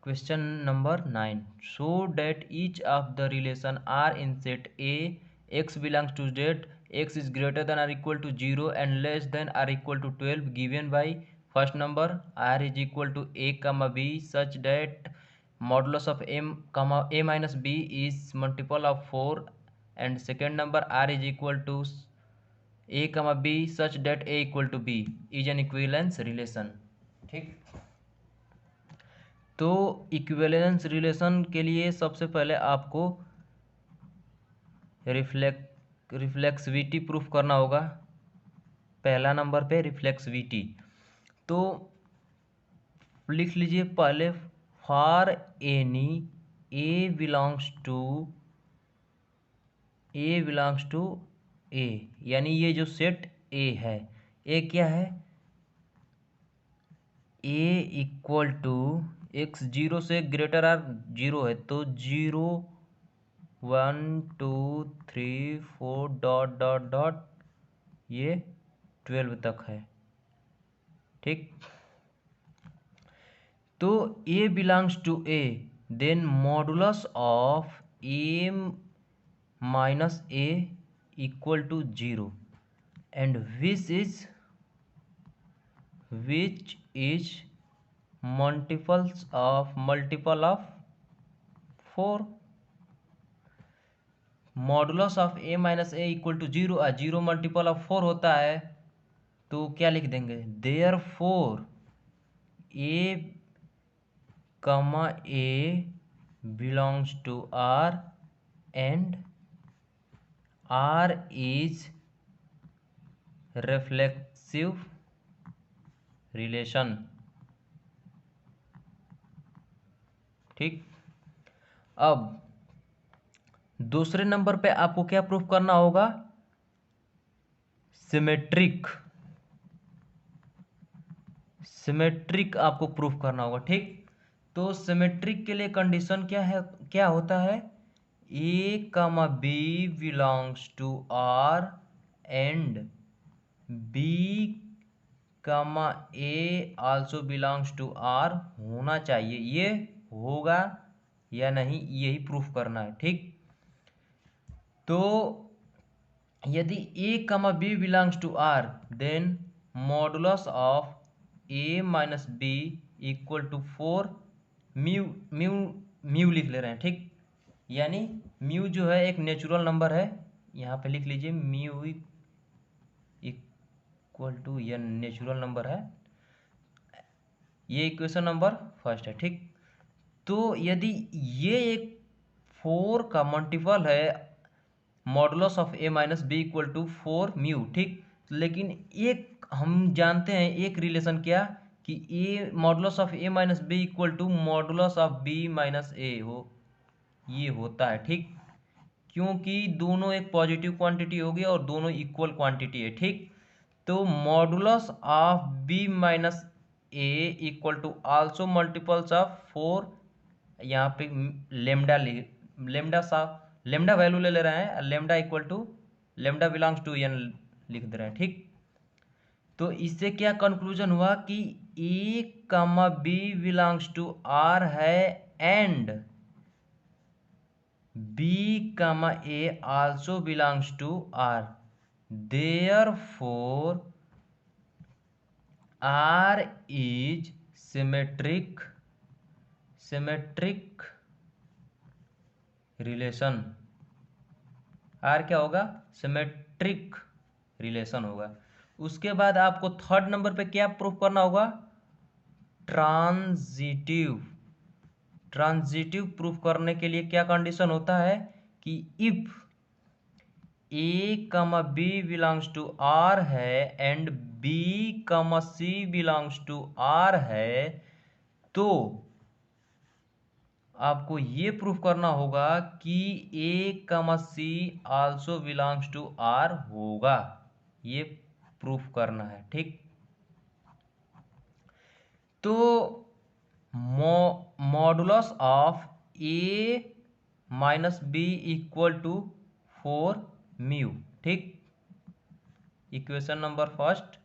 Question number 9. Show that each of the relation R in set A, x belongs to Z, x is greater than or equal to 0 and less than or equal to 12 given by first number R is equal to A comma B such that modulus of M comma A minus B is multiple of 4, and second number R is equal to A comma B such that A equal to B is an equivalence relation. ठीक. तो equivalence relation के लिए सबसे पहले आपको reflexivity proof करना होगा. पहला नंबर पे रिफ्लेक्सिविटी. तो लिख लीजिए पहले, for any A belongs to A, यानी ये जो सेट ए है, ए क्या है, ए इक्वल टू एक्स 0 से ग्रेटर आर 0 है, तो 0 1 2 3 4 डॉट डॉट डॉट ये 12 तक है. ठीक. तो A belongs to A, then modulus of A minus A equal to 0 and which is multiple of 4. Modulus of A minus A equal to 0, 0 multiple of 4 होता है, तो क्या लिख देंगे, there four A comma A belongs to R and R is reflexive relation. ठीक. अब दूसरे number पे आपको क्या प्रूफ करना होगा, सिमेट्रिक आपको प्रूफ करना होगा. ठीक. तो सिमेट्रिक के लिए कंडीशन क्या है, क्या होता है, A comma B belongs to R and B comma A also belongs to R होना चाहिए. ये होगा या नहीं, यही प्रूफ करना है. ठीक. तो यदि A comma B belongs to R, then modulus of A minus B equal to 4 mu लिख ले रहे हैं. ठीक. यानी म्यू जो है एक नेचुरल नंबर है, यहाँ पे लिख लीजिए म्यू इक्वल टू, यह नेचुरल नंबर है. ये इक्वेशन नंबर फर्स्ट है. ठीक. तो यदि ये एक 4 का मल्टीपल है modulus of A minus B equal to 4 mu. ठीक. लेकिन एक हम जानते हैं एक रिलेशन क्या, कि A modulus of A minus B equal to modulus of B minus A ये होता है. ठीक. क्योंकि दोनों एक पॉजिटिव क्वांटिटी होगी और दोनों इक्वल क्वांटिटी है. ठीक. तो modulus of B minus A equal to also multiples of 4, यहाँ पे लेमडा वैल्यू ले रहे हैं, lambda equal to lambda belongs to N लिख दे रहे हैं. ठीक. तो इससे क्या कंक्लूजन हुआ कि A comma B belongs to R है and B comma A also belongs to R. Therefore R is symmetric relation. R क्या होगा, सिमेट्रिक रिलेशन होगा. उसके बाद आपको थर्ड नंबर पे क्या प्रूफ करना होगा, ट्रांजिटिव प्रूफ करने के लिए क्या कंडीशन होता है, कि if A comma B belongs to R है and B comma C belongs to R है, तो आपको ये प्रूफ करना होगा कि A comma C also belongs to R होगा. ये प्रूफ करना है. ठीक. तो modulus of A minus B equal to 4 mu. ठीक. इक्वेशन नंबर फर्स्ट,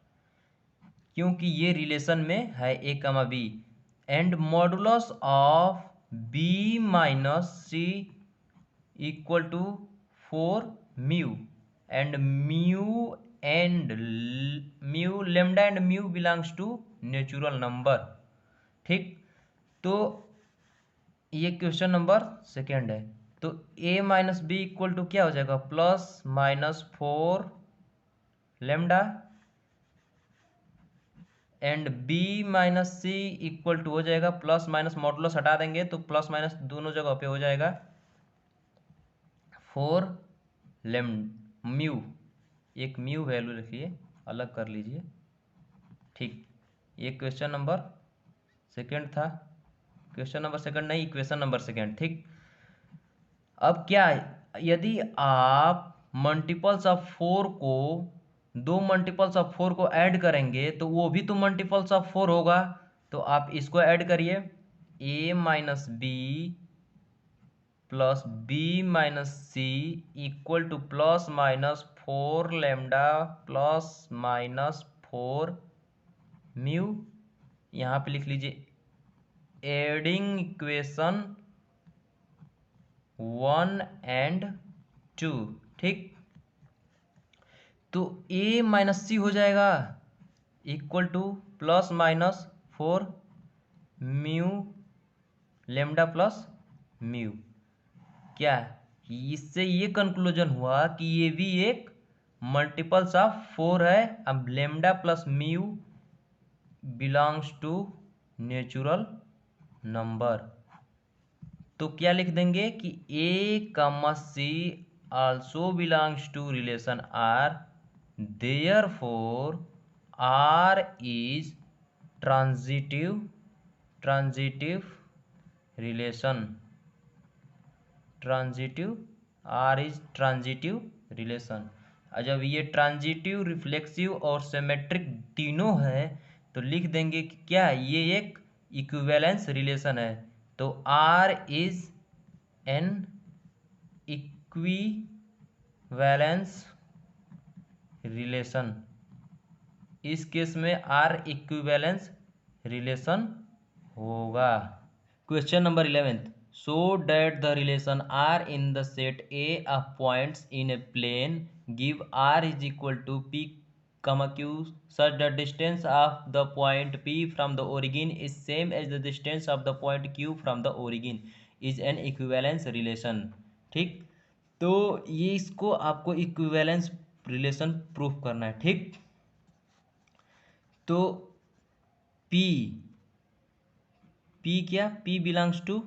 क्योंकि ये रिलेशन में है A comma B, and modulus of B minus C equal to 4 mu and mu lambda and mu belongs to natural number. ठीक, तो ये question number second है। तो a minus B equal to क्या हो जाएगा, plus minus 4 lambda and b minus C equal to हो जाएगा प्लस माइनस मॉडुलस हटा देंगे तो प्लस माइनस दोनों जगह पे हो जाएगा 4 लेम म्यू, एक म्यू वैल्यू रखिए, अलग कर लीजिए। ठीक, ये क्वेश्चन नंबर सेकेंड था। क्वेश्चन नंबर सेकेंड नहीं, इक्वेशन नंबर सेकेंड। ठीक, अब क्या यदि आप मल्टीपल्स ऑफ 4 को, दो मल्टीपल्स ऑफ 4 को ऐड करेंगे तो वो भी तो मल्टीपल्स ऑफ 4 होगा। तो आप इसको ऐड करिए, a minus B plus B minus C equal to plus minus 4 lambda plus minus 4 mu. यहाँ पे लिख लीजिए एडिंग इक्वेशन 1 एंड 2। ठीक, तो a माइनस सी हो जाएगा equal to plus minus 4 mu lambda plus mu. क्या इससे ये कंक्लूजन हुआ कि ये भी एक मल्टीपल्स ऑफ 4 है। अब lambda plus mu belongs to natural number. तो क्या लिख देंगे कि a comma C also belongs to relation R, therefore R is transitive relation. R is transitive relation. जब ये ट्रांजिटिव, रिफ्लेक्सिव और सिमेट्रिक तीनों है तो लिख देंगे कि क्या ये एक इक्विवेलेंस रिलेशन है। तो R is an equivalence relation. इस केस में R इक्विवेलेंस रिलेशन होगा। Question number 11th, show that the relation R in the set A of points in a plane give R is equal to P, Q such that distance of the point P from the origin is same as the distance of the point Q from the origin is an equivalence relation। ठीक, तो ये इसको आपको equivalence relation proof करना है। ठीक, तो P क्या, P बिलोंग्स टू,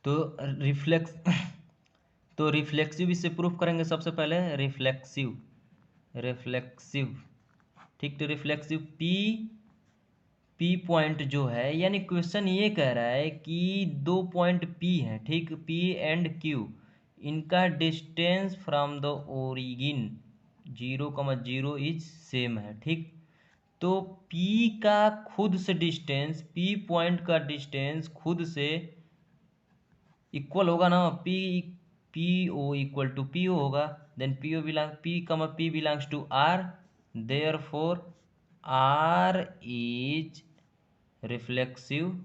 तो रिफ्लेक्सिव इससे प्रूफ करेंगे सबसे पहले रिफ्लेक्सिव। ठीक, तो रिफ्लेक्सिव पी पॉइंट जो है, यानी क्वेश्चन ये कह रहा है कि दो पॉइंट पी हैं। ठीक, पी एंड क्यू, इनका distance from the origin 0,0 is same है। ठीक, तो पी का खुद से डिस्टेंस, पी पॉइंट का डिस्टेंस खुद से इक्वल होगा ना, P O equal to P O होगा। Then P belongs to R, therefore R is reflexive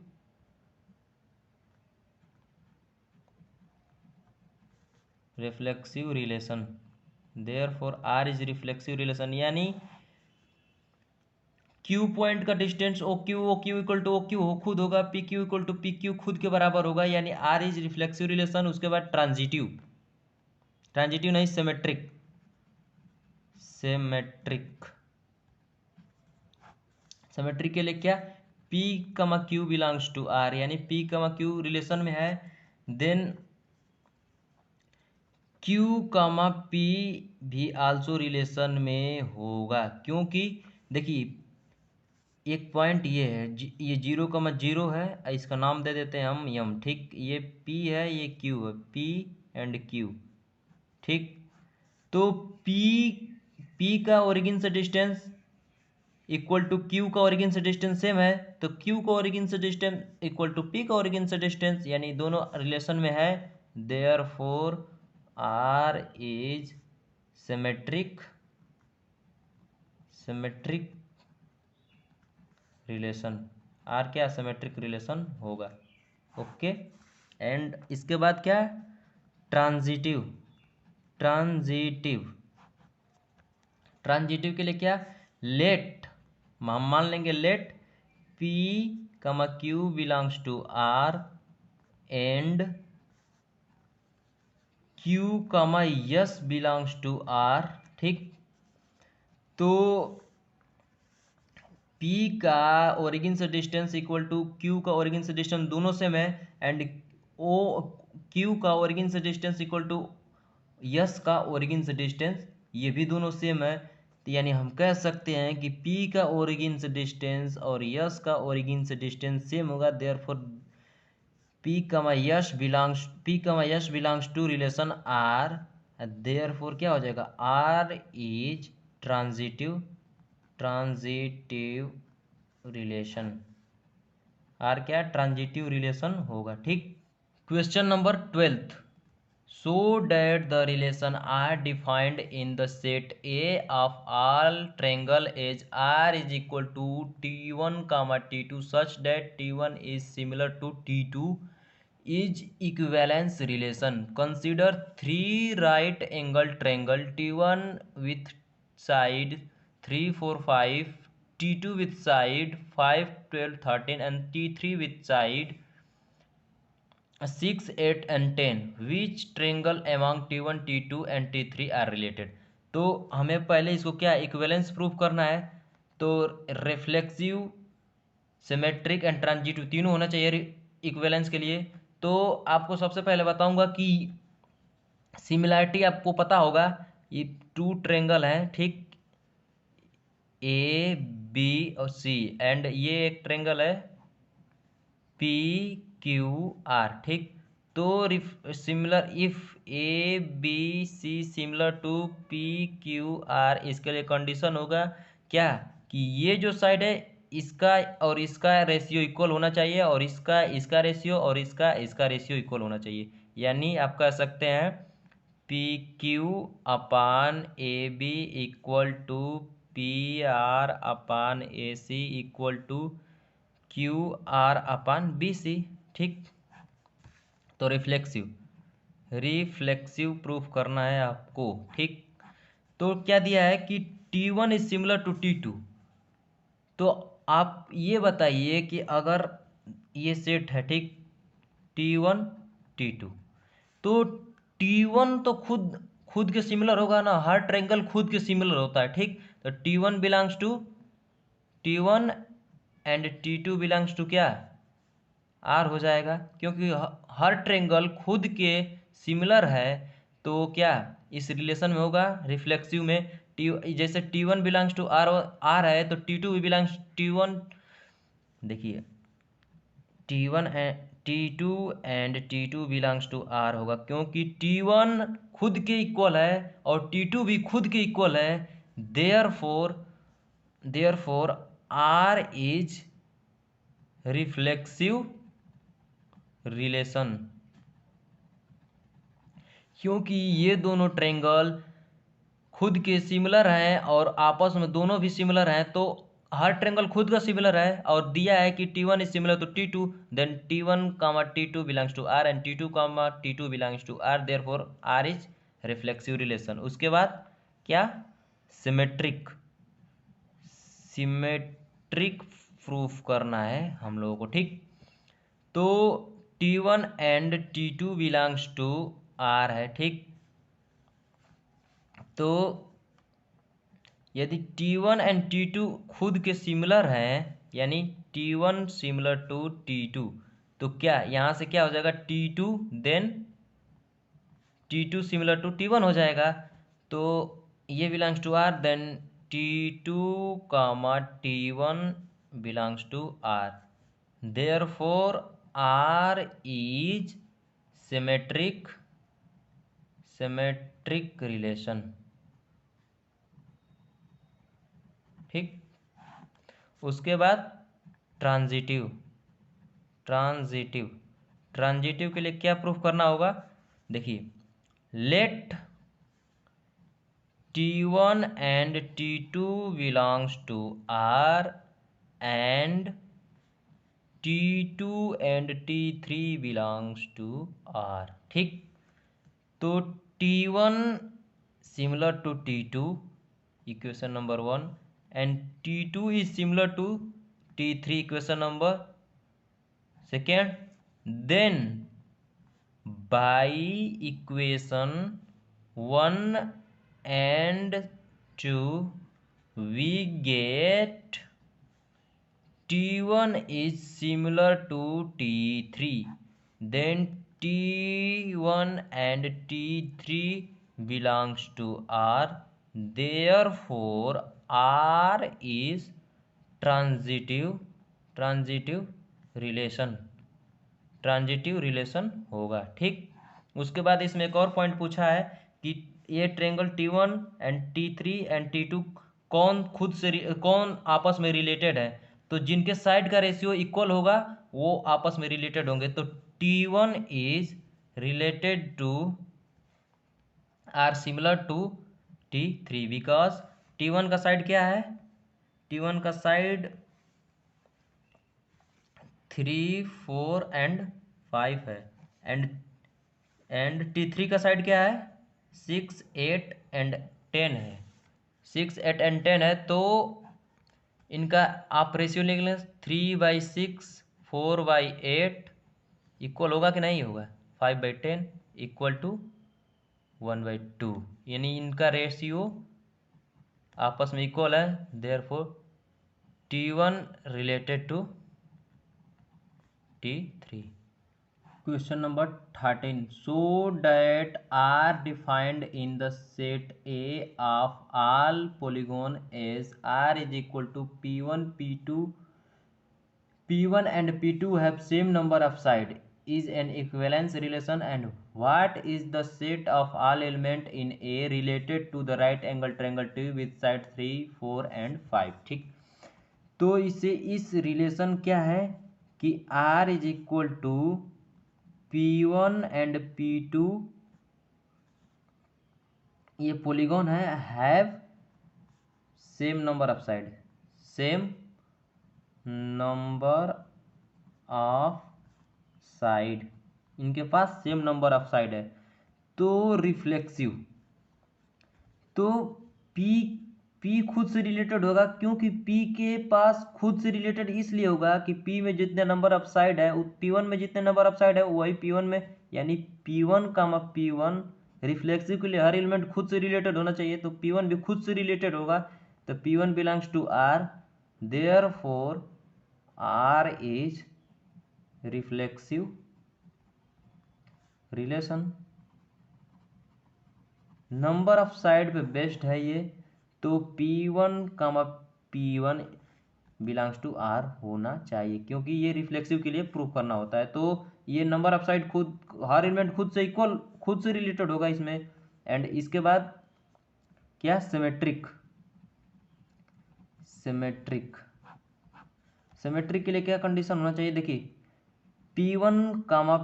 relation. Therefore R is reflexive relation, यानी क्यू पॉइंट का distance O Q equal to O Q खुद होगा, P Q equal to P Q खुद के बराबर होगा, यानी आर इज रिफ्लेक्सिव रिलेशन। उसके बाद ट्रांजिटिव नहीं, सिमेट्रिक के लिए क्या, P, Q belongs to R, यानी P, Q रिलेशन में है। देन Q, P भी आल्सो रिलेशन में होगा, क्योंकि देखिए एक पॉइंट ये है, ये 0,0 है, इसका नाम दे देते हैं हम यम। ठीक, ये P है, ये Q है, P एंड Q। ठीक, तो P का ओरिजिन से डिस्टेंस इक्वल टू क्यू का ओरिजिन से डिस्टेंस सेम है, तो क्यू का ओरिजिन से डिस्टेंस इक्वल टू पी का ओरिजिन से डिस्टेंस, यानी दोनों रिलेशन में है। Therefore R is symmetric relation, R क्या सिमेट्रिक रिलेशन होगा। ओके, एंड इसके बाद क्या है, ट्रांजिटिव ट्रांजिटिव ट्रांजिटिव के लिए क्या, लेट, हम मान लेंगे let P comma Q belongs to R and Q comma S belongs to R. ठीक, तो P का ओरिजिन से डिस्टेंस इक्वल टू Q का ओरिजिन से डिस्टेंस, दोनों सेम है, एंड O Q का ओरिजिन से डिस्टेंस इक्वल टू यस का ओरिजिन से डिस्टेंस, ये भी दोनों सेम है। तो यानी हम कह सकते हैं कि P का ओरिजिन से डिस्टेंस और यस का ओरिजिन से डिस्टेंस सेम होगा। Therefore P comma S belongs to relation R, therefore क्या हो जाएगा, R is transitive relation, R क्या ट्रांजिटिव रिलेशन होगा। ठीक, question number 12, so that the relation R defined in the set A of all triangle as R is equal to T1 comma T2 such that T1 is similar to T2 is equivalence relation. Consider three right angle triangle T1 with side 3, 4, 5, T2 with side 5, 12, 13 and T3 with side 6, 8 and 10. Which triangle among T1, T2 and T3 are related? तो हमें पहले इसको क्या equivalence proof करना है। तो reflexive, symmetric and transitive तीनों होना चाहिए इक्विवेलेंस के लिए। तो आपको सबसे पहले बताऊंगा कि सिमिलैरिटी आपको पता होगा, ये टू ट्रायंगल हैं, ठीक, ए बी और सी, एंड ये एक ट्रायंगल है पी क्यू आर। ठीक, तो similar if A B C similar to P Q R, इसके लिए कंडीशन होगा क्या, कि ये जो साइड है इसका और इसका रेशियो इक्वल होना चाहिए, और इसका रेशियो और इसका रेशियो इक्वल होना चाहिए। यानी आप कह सकते हैं P Q upon A B equal to P R upon A C equal to Q R upon B C. ठीक, तो रिफ्लेक्सिव प्रूफ करना है आपको। ठीक, तो क्या दिया है कि T1 is similar to T2। तो आप ये बताइए कि अगर ये सेट है, ठीक, T1 T2, तो T1 तो खुद खुद के सिमिलर होगा ना, हर ट्रायंगल खुद के सिमिलर होता है। ठीक, तो T1 belongs to T1 and T2 belongs to क्या, आर हो जाएगा, क्योंकि हर ट्रायंगल खुद के सिमिलर है। तो क्या इस रिलेशन में होगा रिफ्लेक्सिव में, टी जैसे T1 belongs to are are है, तो T2 भी बिलोंग्स T1, देखिए T1 and T2 and T2 belongs to R होगा, क्योंकि T1 खुद के इक्वल है और T2 भी खुद के इक्वल है। Therefore R is reflexive relation, क्योंकि ये दोनों ट्रायंगल खुद के सिमिलर हैं और आपस में दोनों भी सिमिलर हैं। तो हर ट्रायंगल खुद का सिमिलर है, और दिया है कि T1 is similar to T2, then T1 comma T2 belongs to R and T2 comma T2 belongs to R, therefore R is reflexive relation. उसके बाद क्या, सिमेट्रिक प्रूफ करना है हम लोगों को। ठीक, तो T1 and T2 belongs to R है। ठीक, तो यदि T1 एंड T2 खुद के सिमिलर हैं, यानी T1 सिमिलर टू T2, तो क्या यहाँ से क्या हो जाएगा, T2 then T2 similar to T1 हो जाएगा। तो ये belongs to R, then T2 comma T1 belongs to R, therefore R is symmetric relation. ठीक, उसके बाद ट्रांजिटिव। ट्रांजिटिव ट्रांजिटिव के लिए क्या प्रूफ करना होगा? देखिए, late T1 and T2 belongs to R and T2 and T3 belongs to R। ठीक, तो T1 similar to T2, equation number 1, and T2 is similar to T3, equation number 2। then by equation 1 and 2 we get T1 is similar to T3, then T1 and T3 belongs to R, therefore R is transitive relation। Transitive relation होगा। ठीक, उसके बाद इसमें एक और point पूछा है कि ये triangle T1 and T3 and T2 कौन आपस में रिलेटेड है? तो जिनके साइड का रेशियो इक्वल होगा वो आपस में रिलेटेड होंगे। तो T1 is related to or similar to T3 because T1 का साइड क्या है? T1 का साइड 3, 4 एंड 5 है, एंड T3 का साइड क्या है? 6, 8 एंड 10 है। 6, 8 एंड 10 है, तो इनका आप रेशियो लिख लें 3/6, 4/8 इक्वल होगा कि नहीं होगा? 5/10 इक्वल टू 1/2, यानी इनका रेशियो आपस में इक्वल है। Therefore T1 related to T3। Question number 13. So that are defined in the set A of all polygon as R is equal to P1, P2, P1 and P2 have same number of side is an equivalence relation, and what is the set of all element in A related to the right angle triangle T with side 3, 4 and 5। ठीक, तो इसे इस relation क्या है कि R is equal to P1 and P2 ये polygon है, have same number of side, same number of side, इनके पास सेम नंबर ऑफ साइड है। तो रिफ्लेक्सिव, तो P खुद से रिलेटेड होगा, क्योंकि P के पास खुद से रिलेटेड इसलिए होगा कि P में जितने नंबर ऑफ साइड है, P1 में जितने नंबर ऑफ साइड है वही P1 में, यानी P1 P1 रिफ्लेक्सिव के लिए हर एलिमेंट खुद से रिलेटेड होना चाहिए, तो P1 भी खुद से रिलेटेड होगा, तो P1 belongs to R, therefore R is reflexive relation. Number of side पे बेस्ड है ये, तो P1 P1 belongs to R होना चाहिए, क्योंकि ये रिफ्लेक्सिव के लिए प्रूफ करना होता है। तो ये नंबर ऑफ साइड खुद हर एलिमेंट खुद से इक्वल, खुद से रिलेटेड होगा इसमें। एंड इसके बाद क्या? सिमेट्रिक। सिमेट्रिक सिमेट्रिक के लिए क्या कंडीशन होना चाहिए? देखिए, P1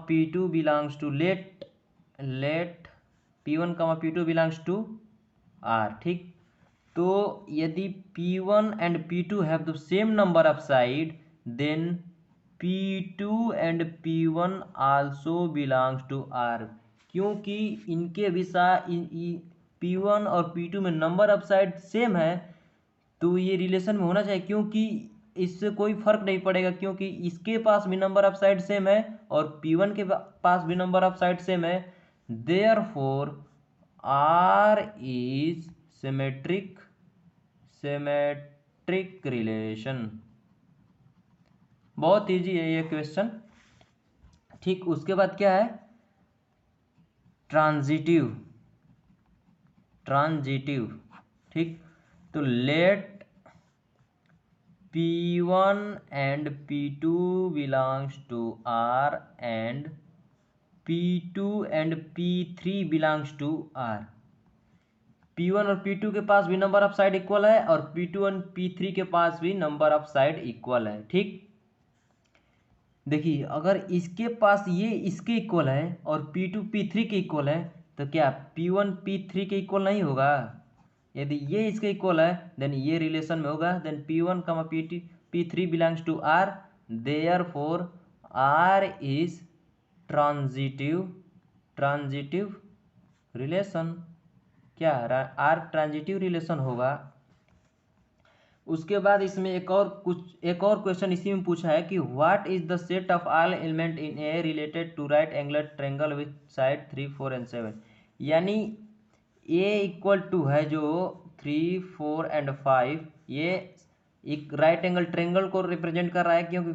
P2 belongs to let P1 P2 belongs to R। ठीक, तो यदि P1 and P2 have the same number of side, then P2 and P1 also belongs to R, क्योंकि इनके P1 और P2 में नंबर ऑफ साइड सेम है, तो ये रिलेशन में होना चाहिए, क्योंकि इससे कोई फर्क नहीं पड़ेगा, क्योंकि इसके पास भी नंबर ऑफ साइड सेम है और P1 के पास भी नंबर ऑफ साइड सेम है, therefore R is symmetric relation. बहुत इजी है ये क्वेश्चन। ठीक, उसके बाद क्या है? ट्रांजिटिव। ठीक, तो late P1 and P2 belongs to R and P2 and P3 belongs to R। P1 और P2 के पास भी नंबर ऑफ साइड इक्वल है और P2 और P3 के पास भी नंबर ऑफ साइड इक्वल है। ठीक, देखिए अगर इसके पास ये इसके इक्वल है और P2 P3 के इक्वल है तो क्या P1 P3 के इक्वल नहीं होगा? यदि ये इसके इक्वल है देन ये रिलेशन में होगा। Then P1 P3 belongs to R, therefore R is transitive relation. क्या R ट्रांजिटिव रिलेशन होगा। उसके बाद इसमें एक और क्वेश्चन इसी में पूछा है कि what is the set of all element in a related to right angular triangle with side 3, 4 and 7। यानी ए इक्वल टू है जो 3, 4 एंड 5, ये एक राइट एंगल ट्रायंगल को रिप्रेजेंट कर रहा है क्योंकि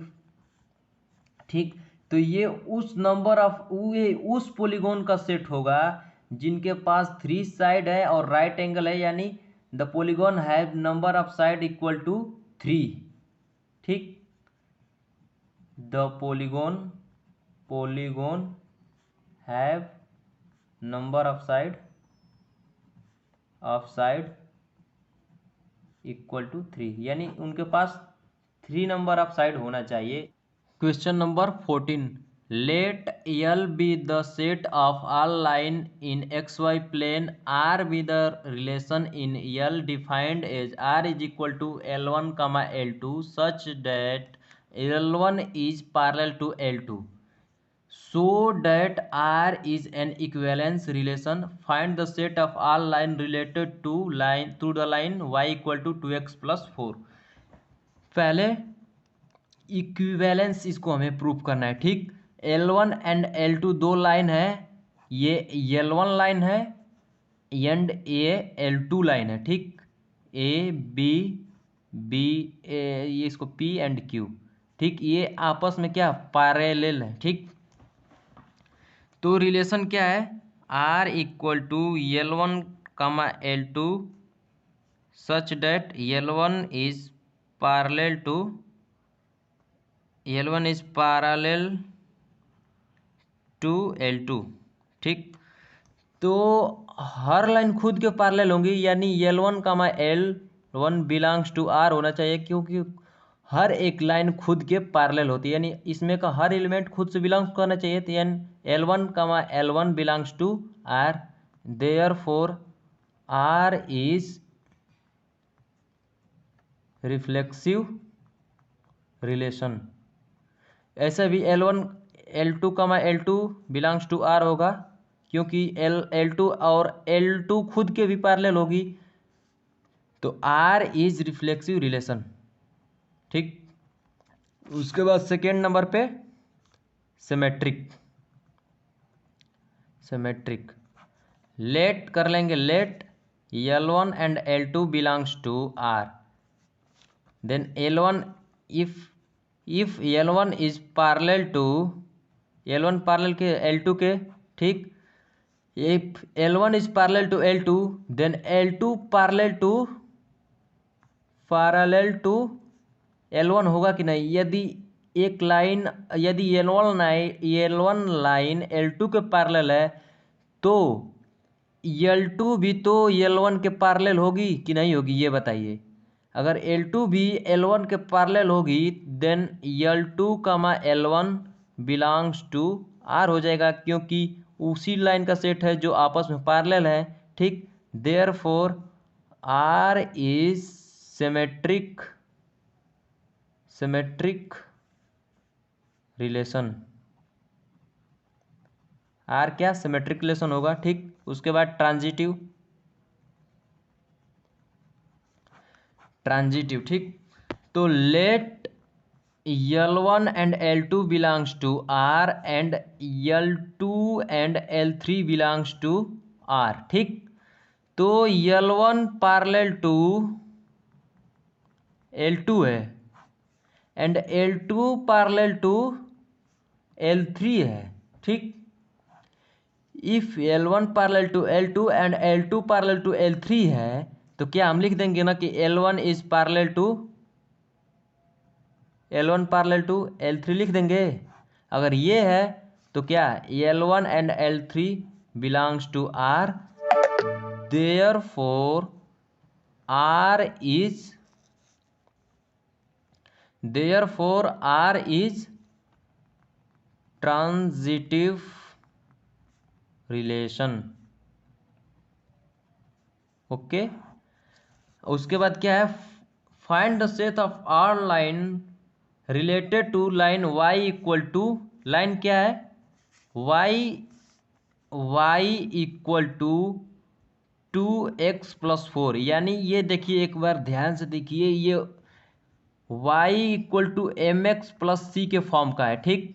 ठीक, तो ये उस नंबर ऑफ उस पॉलीगॉन का सेट होगा जिनके पास 3 साइड है और राइट एंगल है, यानी the polygon have number of side equal to 3। ठीक, the polygon have number of side equal to 3, यानी उनके पास 3 नंबर ऑफ साइड होना चाहिए। Question number 14, let L be the set of all line in XY plane R with the relation in L defined as R is equal to L1, L2 such that L1 is parallel to L2 so that R is an equivalence relation. Find the set of all line related to the line y equal to 2x plus 4। पहले equivalence इसको हमें proof करना है। ठीक, L1 and L2 दो line है, ये L1 line है एंड ये L2 लाइन है। ठीक, A B B ये इसको P एंड Q। ठीक, ये आपस में क्या पैरेलल है। ठीक, तो रिलेशन क्या है, R equal to L1, L2 such that L1 is parallel to L2। ठीक, तो हर लाइन खुद के पैरेलल होंगी, यानी L1, L1 belongs to R होना चाहिए क्योंकि हर एक लाइन खुद के पैरेलल होती है, यानी इसमें का हर एलिमेंट खुद से बिलोंग करना चाहिए। तो यानी L1, L1 belongs to R, therefore R is reflexive relation. ऐसा भी L1, L2, L2 belongs to R होगा क्योंकि L2 और L2 खुद के भी पैरेलल होगी, तो R इज रिफ्लेक्सिव रिलेशन। ठीक, उसके बाद सेकेंड नंबर पे सिमेट्रिक लेट कर लेंगे। Let L1 and L2 belongs to R, then L1 if L1 is parallel to L1 parallel के L2 के। ठीक, if L1 is parallel to L2 then L2 parallel to L1 होगा कि नहीं। यदि एक लाइन यदि L1 लाइन L2 के पैरेलल है तो L2 भी तो L1 के पैरेलल होगी कि नहीं होगी, ये बताइए। अगर L2 भी L1 के पैरेलल होगी then L2, L1 belongs to R हो जाएगा क्योंकि उसी लाइन का सेट है जो आपस में पैरेलल है। ठीक, therefore R is symmetric relation. R क्या सिमेट्रिक रिलेशन होगा। ठीक, उसके बाद ट्रांजिटिव। ठीक, तो let L1 and L2 belongs to R and L2 and L3 belongs to R। ठीक, तो L1 पैरेलल टू L2 है and L2 parallel to L3 है। ठीक, if L1 parallel to L2 and L2 parallel to L3 है तो क्या हम लिख देंगे ना कि L1 पैरेलल टू L3 लिख देंगे। अगर ये है तो क्या L1 and L3 belongs to R, therefore R is transitive relation। Okay, उसके बाद क्या है, find the set of all line related to line y equal to, line क्या है, y इक्वल टू 2x+4। यानी ये देखिए, एक बार ध्यान से देखिए, ये y इक्वल टू mx+c के फॉर्म का है, ठीक।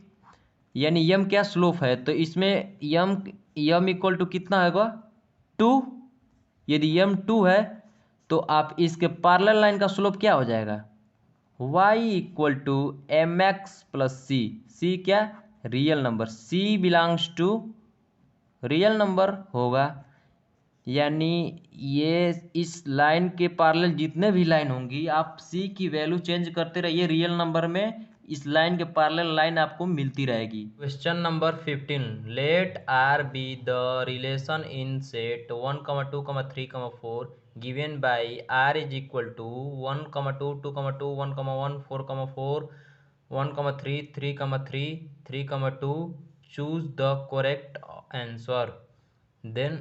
यानी यम क्या, स्लोप है, तो इसमें यम इक्वल टू कितना होगा, 2। यदि यम 2 है तो आप इसके पैरेलल लाइन का स्लोप क्या हो जाएगा, y equal to mx+c। c क्या, real number, c belongs to real number होगा। यानी ये इस लाइन के पैरेलल जितने भी लाइन होंगी, आप c की वैल्यू चेंज करते रहिए, रियल नंबर में इस लाइन के पैरेलल लाइन आपको मिलती रहेगी। Question number 15, let R be the relation in set 1, 2, 3, 4 given by R is equal to 1, 2, 2, 2, 1, 1, 4, 4, 1, 3, 3, 3, 3, 2, choose the correct answer। Then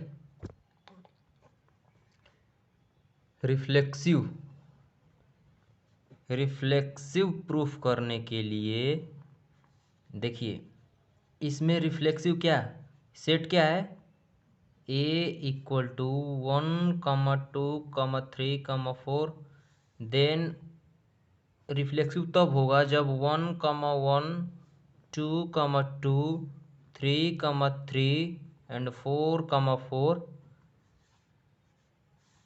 reflexive proof करने के लिए देखिए, इसमें रिफ्लेक्सिव क्या, सेट क्या है, a equal to 1, 2, 3, 4। Then reflexive तब होगा जब 1, 1, 2, 2, 3, 3 and 4, 4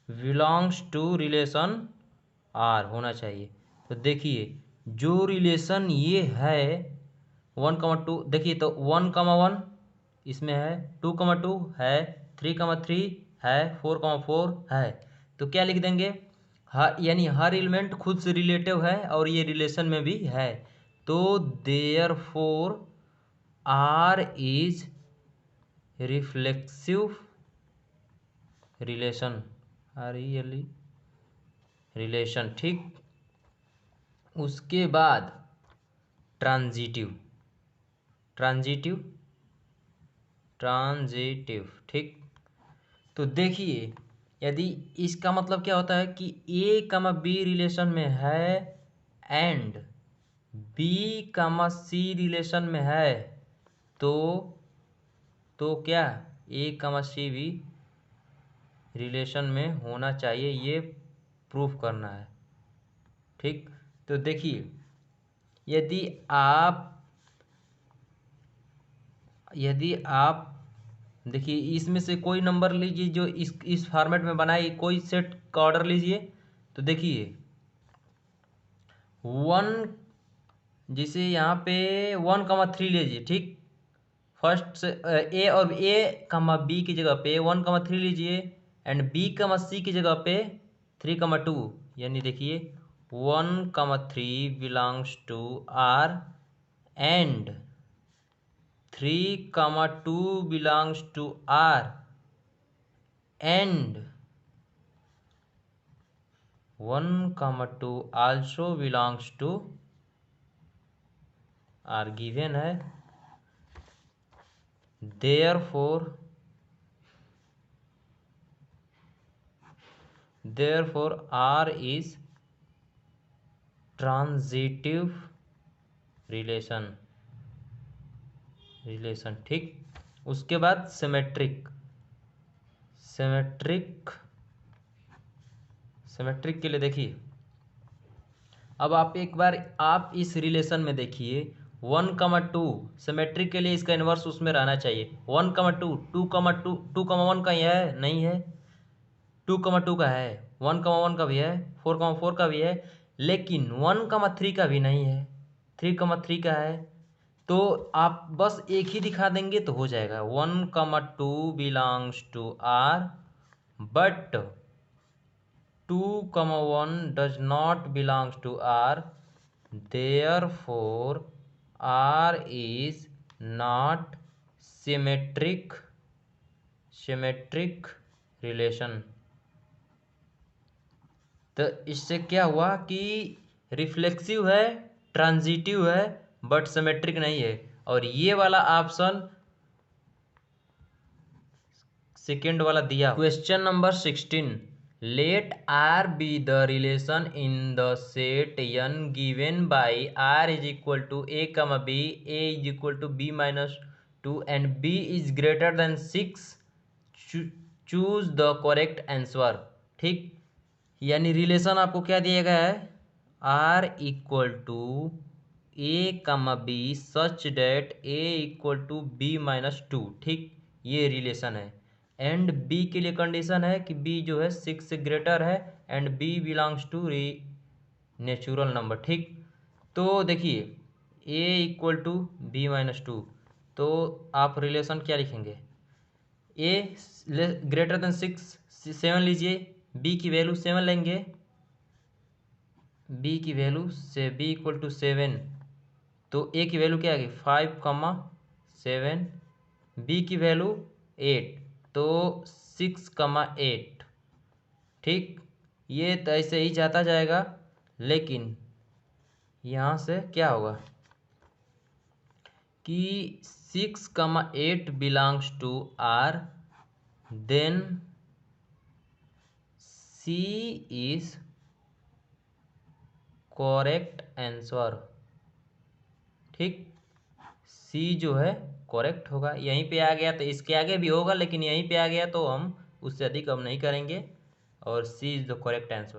belongs to relation R होना चाहिए। तो देखिए, जो रिलेशन ये है 1, 2, देखिए तो 1, 1 इसमें है, 2, 2 है, 3, 3 है, 4, 4 है। तो क्या लिख देंगे, यानी हर एलिमेंट खुद से रिलेटिव है और ये रिलेशन में भी है। तो therefore R is reflexive relation, relation, ठीक। उसके बाद ट्रांजिटिव, ठीक। तो देखिए, यदि इसका मतलब क्या होता है कि a, b रिलेशन में है एंड b, c रिलेशन में है, तो क्या a, c भी रिलेशन में होना चाहिए, ये प्रूफ करना है, ठीक। तो देखिए, यदि आप देखिए, इसमें से कोई नंबर लीजिए जो इस फॉर्मेट में बनाए, कोई सेट का ऑर्डर लीजिए। तो देखिए 1, जैसे यहाँ पे 1, 3 लीजिए, ठीक। फर्स्ट से ए और बी की जगह पे 1, 3 लीजिए एंड बी, सी की जगह पे 3, 2। यानी देखिए 1, 3 belongs to R and 3, 2 belongs to R and 1, 2 also belongs to R given है। therefore R is transitive relation, ठीक। उसके बाद सिमेट्रिक के लिए देखिए, अब आप एक बार आप इस रिलेशन में देखिए 1, 2 सिमेट्रिक के लिए इसका इन्वर्स उसमें रहना चाहिए। 1, 2, 2, 2, 1 का ही है, नहीं है, 2, 2 का है, 1, 1 का भी है, 4, 4 का भी है, लेकिन 1, 3 का भी नहीं है, 3, 3 का है। तो आप बस एक ही दिखा देंगे तो हो जाएगा, 1, 2 belongs to R but 2, 1 does not belongs to R, therefore R is not symmetric relation. तो इससे क्या हुआ कि रिफ्लेक्सिव है, ट्रांजिटिव है, बट सिमेट्रिक नहीं है। और ये वाला ऑप्शन सेकेंड वाला दिया। Question number 16, let R be the relation in the set n given by r is equal to a comma b, a is equal to b minus 2 and b is greater than 6। Choose the correct answer. ठीक, यानी relation आपको क्या दिया गया है, r equal to a comma B such that a equal to b minus 2। ठीक, ये relation है। एंड b के लिए कंडीशन है कि b जो है 6 से ग्रेटर है and b belongs to natural number. ठीक, तो देखिए a equal to b minus 2, तो आप रिलेशन क्या लिखेंगे, a ग्रेटर देन 6, 7 लीजिए, b की वैल्यू 7 लेंगे, b की वैल्यू से b इक्वल टू 7, तो a की वैल्यू क्या आएगी 5,7, b की वैल्यू 8, तो 6,8। ठीक, ये तो ऐसे ही जाता जाएगा, लेकिन यहाँ से क्या होगा कि 6,8 belongs to R, then C is correct answer. ठीक, सी जो है करेक्ट होगा, यहीं पे आ गया तो इसके आगे भी होगा, लेकिन यहीं पे आ गया तो हम उससे अधिक अब नहीं करेंगे, और सी इज द करेक्ट आंसर।